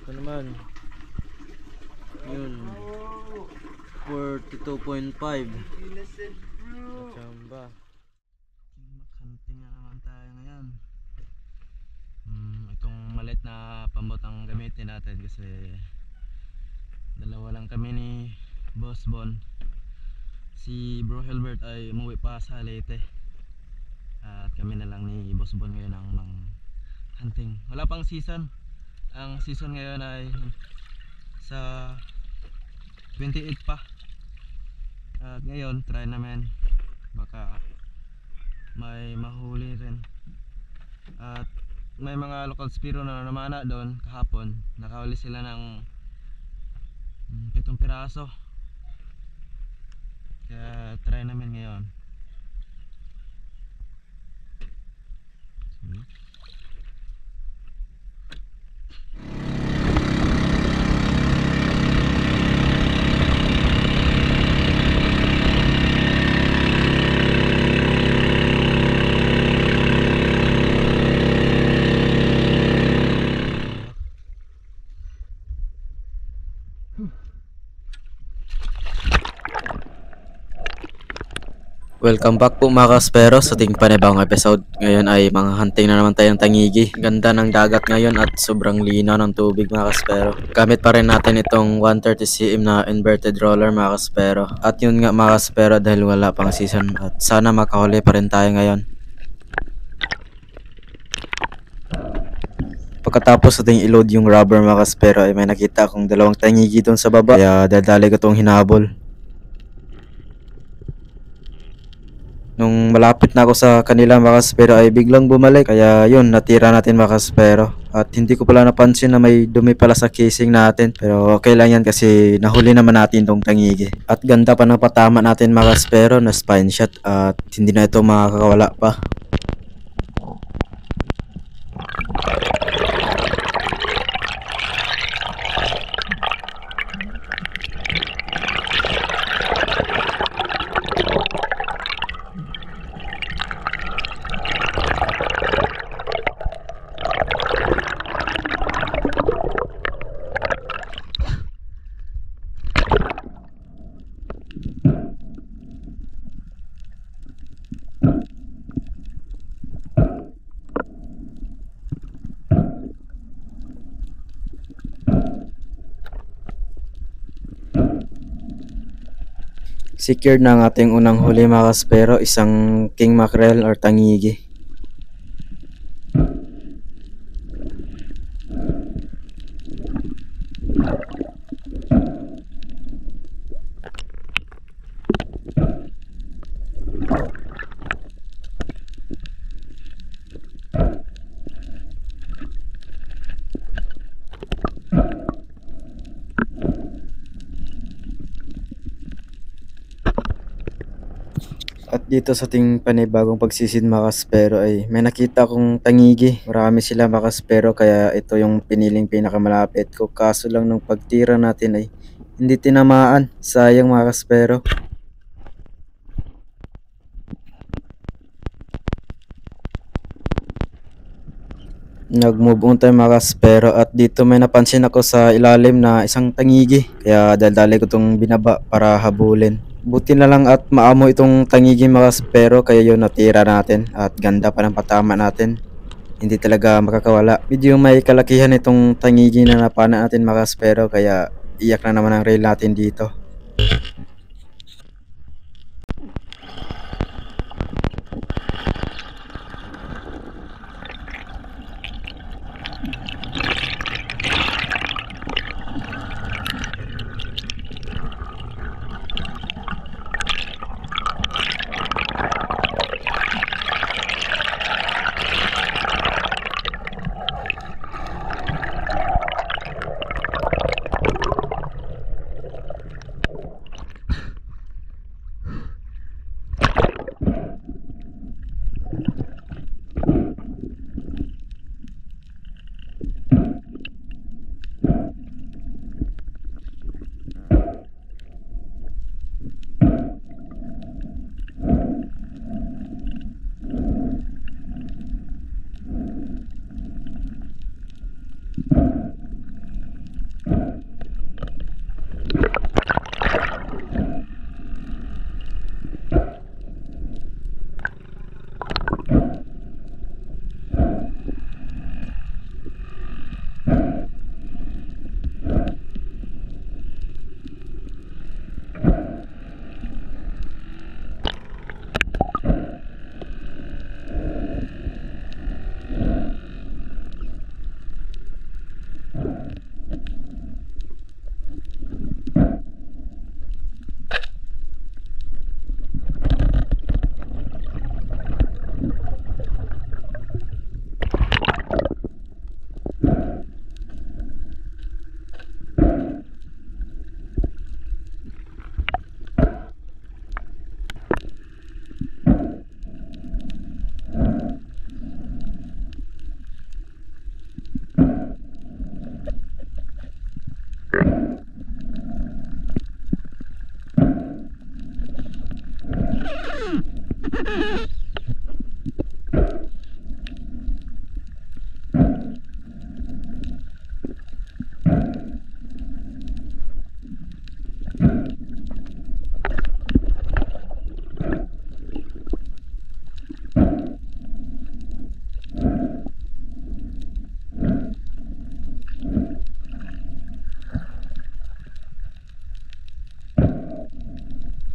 Ito naman. Yun. 42.5. Chamba. Makanting na naman tayo ngayon. Itong malit na pambot ang gamitin natin kasi dalawa lang kami ni Boss Bon. Si Bro Hilbert ay umuwi pa sa Leyte. At kami na lang ni Boss Bon ngayon ang hunting. Wala pang season. Ang season ngayon ay sa 28 pa. At ngayon try namin, baka may mahuli rin. At may mga local spiro na namana doon kahapon. Nakahuli sila ng 7 piraso. Kaya try namin ngayon. Welcome back po mga kaspero sa ating panibagong episode. Ngayon ay mga hunting na naman tayong tangigi. Ganda ng dagat ngayon at sobrang linaw ng tubig mga kaspero. Gamit pa rin natin itong 130 cm na inverted roller mga kaspero. At yun nga mga kaspero, dahil wala pang season at sana makahuli pa rin tayo ngayon. Pagkatapos ating i-load yung rubber mga kaspero ay may nakita akong dalawang tangigi doon sa baba. Kaya dadali ko itong hinabol. Nung malapit na ako sa kanila mga kaspero ay biglang bumalik. Kaya yun, natira natin mga kaspero. At hindi ko pala napansin na may dumi pala sa casing natin. Pero okay lang yan kasi nahuli naman natin tong tangigi. At ganda pa ng patama natin mga kaspero na spine shot. At hindi na ito makakawala pa. Secured na ang ating unang huli mga kaspero, isang king mackerel or tangigi. At dito sa ating panibagong pagsisid mga kaspero ay may nakita akong tangigi. Marami sila mga kaspero kaya ito yung piniling pinakamalapit ko. Kaso lang nung pagtira natin ay hindi tinamaan. Sayang mga kaspero. Nag-move on tayo mga kaspero at dito may napansin ako sa ilalim na isang tangigi. Kaya dali ko itong binaba para habulin. Buti na lang at maamo itong tangigi mga kaspero kaya yun natira natin at ganda pa ng patama natin. Hindi talaga makakawala. Medyo may kalakihan itong tangigi na napana natin mga kaspero kaya iyak na naman ang reel natin dito.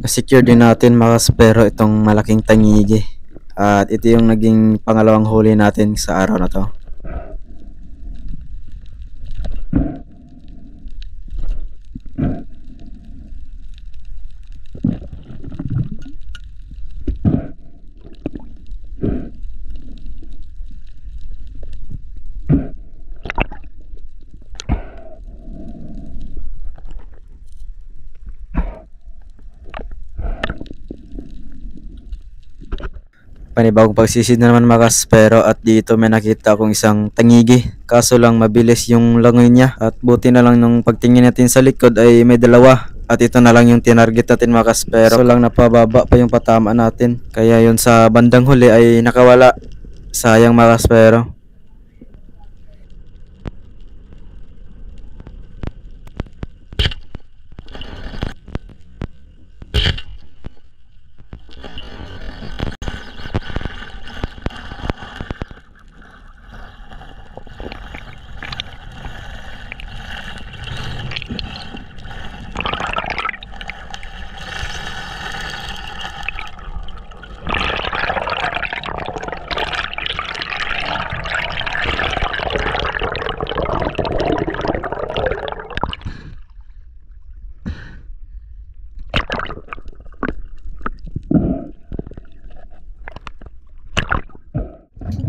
Na-secure din natin mga kaspero itong malaking tangigi. At ito yung naging pangalawang huli natin sa araw na to. Panibagong pagsisid na naman mga kaspero, at dito may nakita akong isang tangigi. Kaso lang mabilis yung langoy niya, at buti na lang nung pagtingin natin sa likod ay may dalawa. At ito na lang yung tinarget natin mga kaspero. So lang napababa pa yung patama natin. Kaya yun sa bandang huli ay nakawala. Sayang mga kaspero.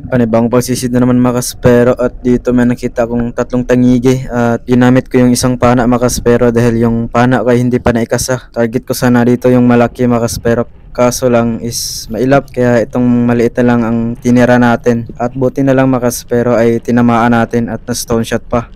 Panibagong pagsisid na naman mga kaspero, at dito may nakita akong tatlong tangigi, at ginamit ko yung isang pana mga kaspero dahil yung pana ko ay hindi pa naikasa. Target ko sana dito yung malaki mga kaspero, kaso lang is mailap, kaya itong maliit na lang ang tinira natin. At buti na lang mga kaspero ay tinamaan natin at na stone shot pa.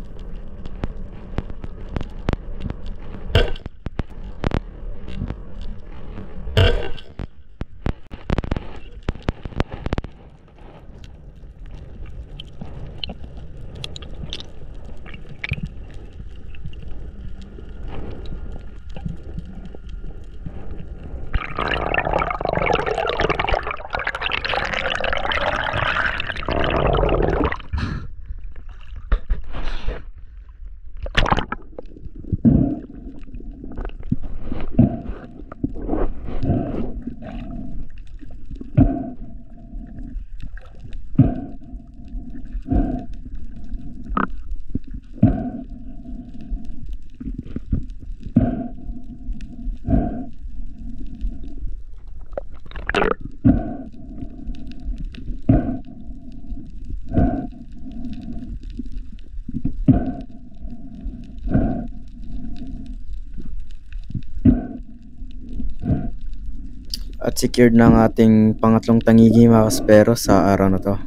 At secured na ang ating pangatlong tangigi mga kaspero sa araw na to.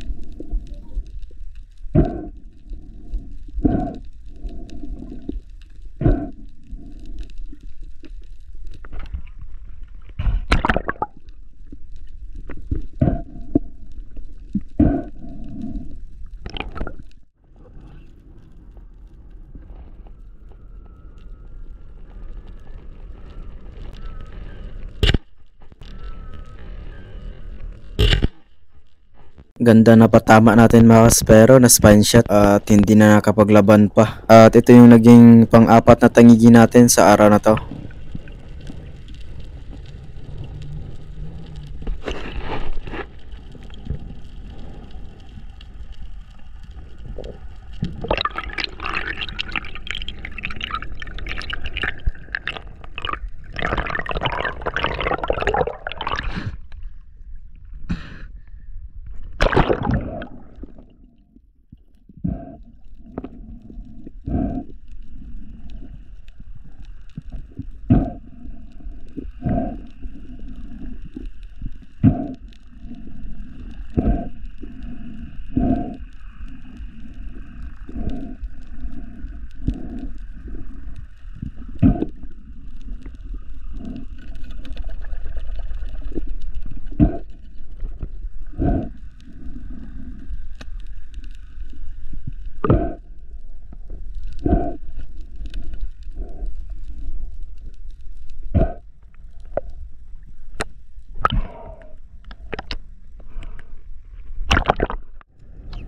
Ganda na patama natin mga kaspero na spine shot, at hindi na nakapaglaban pa. At ito yung naging pang-apat na tangigi natin sa araw na to.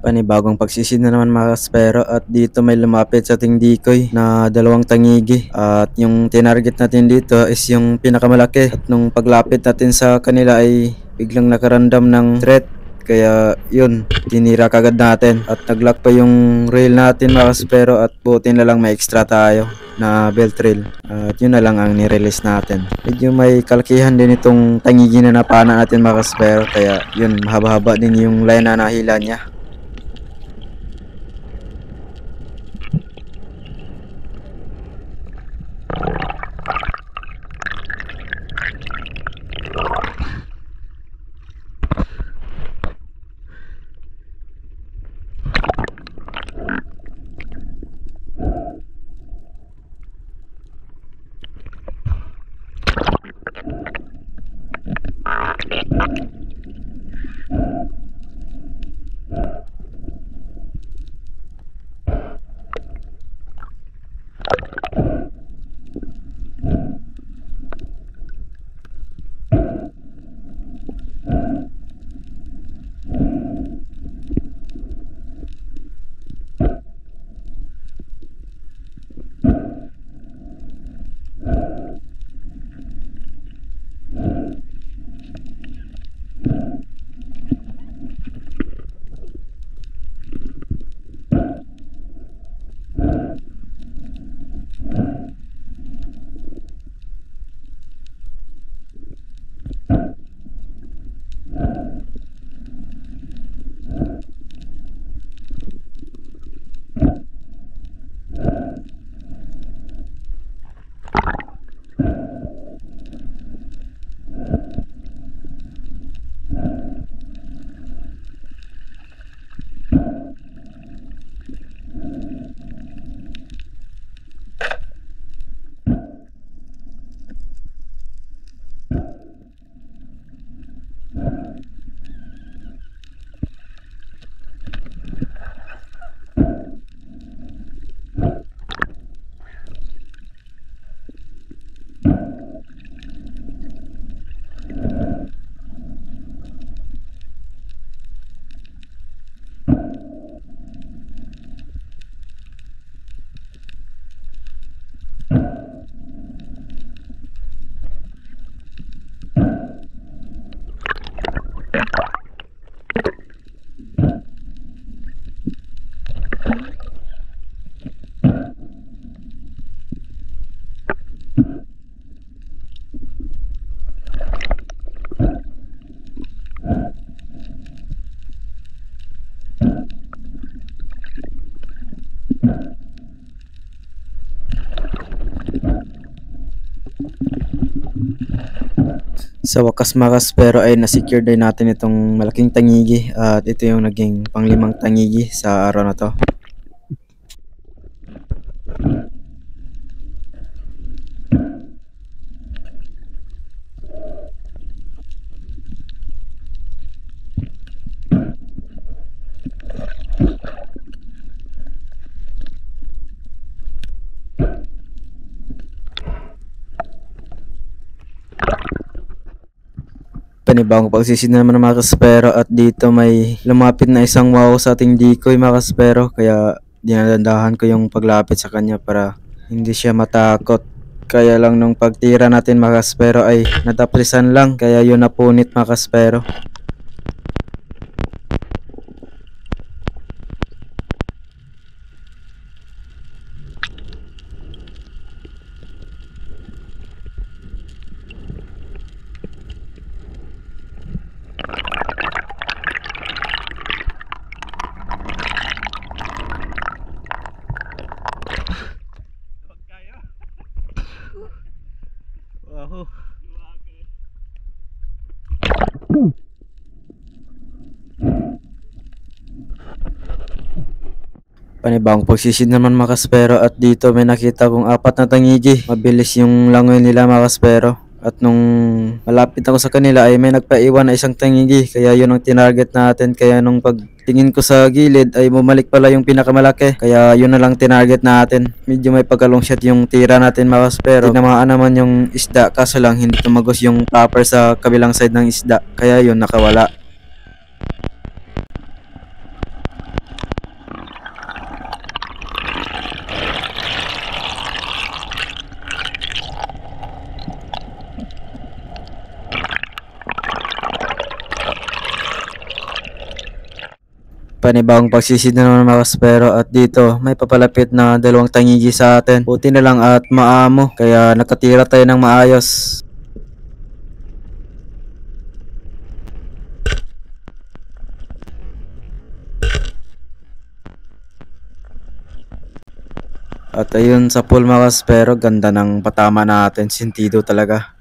Panibagong pagsisid na naman mga kaspero, at dito may lumapit sa ating decoy na dalawang tangigi, at yung tinarget natin dito is yung pinakamalaki, at nung paglapit natin sa kanila ay biglang nakarandam ng threat, kaya yun, tinira kagad natin at naglock pa yung rail natin mga kaspero, at buti na lang may extra tayo na belt rail, at yun na lang ang nirelease natin. Medyo may kalakihan din itong tangigi na napana natin mga kaspero, kaya yun, mahaba-haba din yung line na nahila niya. Sa wakas mga kaspero ay na-secure din natin itong malaking tangigi, at ito yung naging panglimang tangigi sa araw na to. Panibagong pagsisid na naman mga kaspero, at dito may lumapit na isang wow sa ating decoy mga kaspero, kaya dinadandahan ko yung paglapit sa kanya para hindi siya matakot. Kaya lang nung pagtira natin mga kaspero ay nataplisan lang, kaya yun napunit mga kaspero. Wow. Panibagong pagsisid naman mga kaspero, at dito may nakita kong apat na tangigi. Mabilis yung langoy nila mga kaspero, at nung malapit ako sa kanila ay may nagpaiwan na isang tangigi, kaya yun ang tinarget natin. Kaya nung pagtingin ko sa gilid ay bumalik pala yung pinakamalaki, kaya yun na lang tinarget natin. Medyo may pagkalong shot yung tira natin mga kaspero. Tinamaan naman yung isda, kaso lang hindi tumagos yung popper sa kabilang side ng isda, kaya yun nakawala. panibagong pagsisid na naman mga kaspero, at dito may papalapit na dalawang tangigi sa atin. Buti na lang at maamo, kaya nakatira tayo ng maayos. At ayun sa pool mga kaspero, ganda ng patama natin, sentido talaga.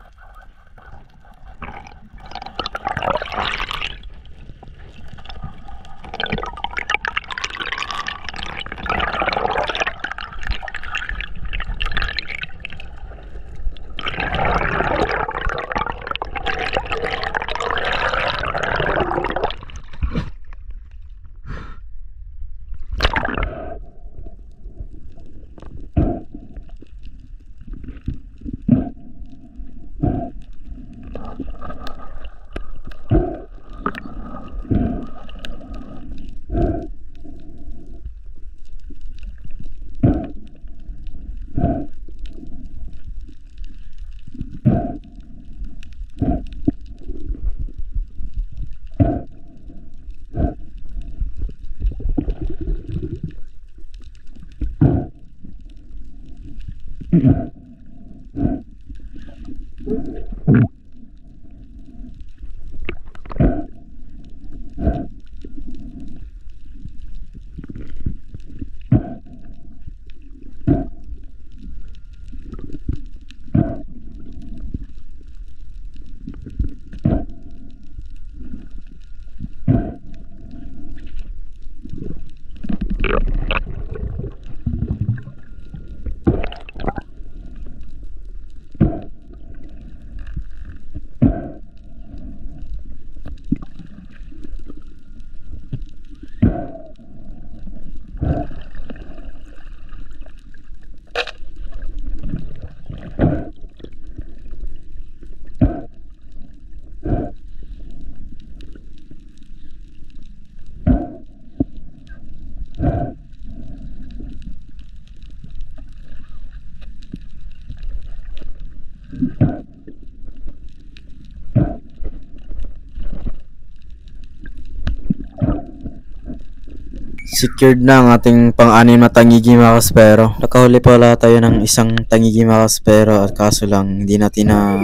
Secured na ang ating pang-anim na tangigi mga kaspero. Nakahuli pala tayo ng isang tangigi mga kaspero, at kaso lang hindi natin na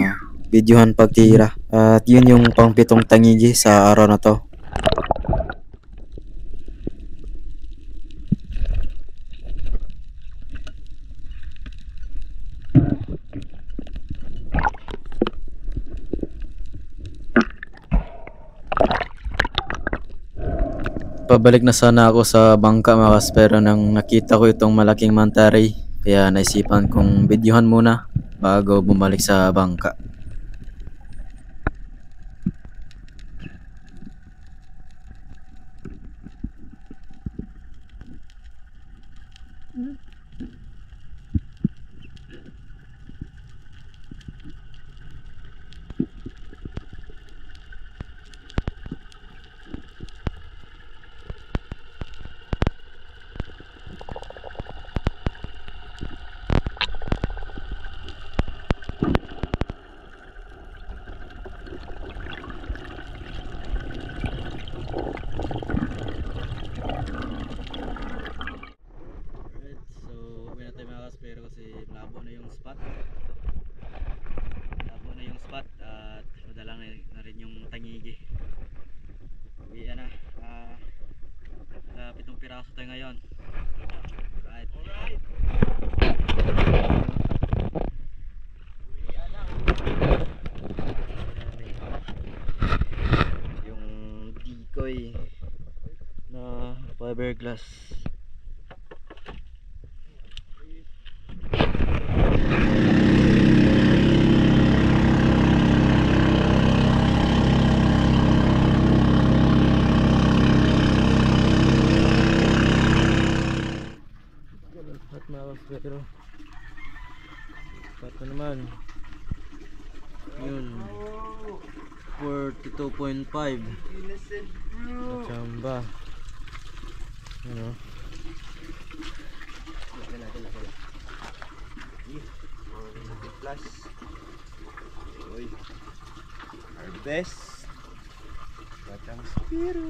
videohan pagtira. At yun yung pang-pitong tangigi sa araw na to. Pabalik na sana ako sa bangka mga kaspero nang nakita ko itong malaking manta ray, kaya naisipan kong videohan muna bago bumalik sa bangka. At madalang na rin yung tangigi. Uwian na. Pitong piraso tayo ngayon. Right. Yung decoy na fiberglass. Pero ito naman yun 42.5 chamba, ano, plus oy, our best batang spiro.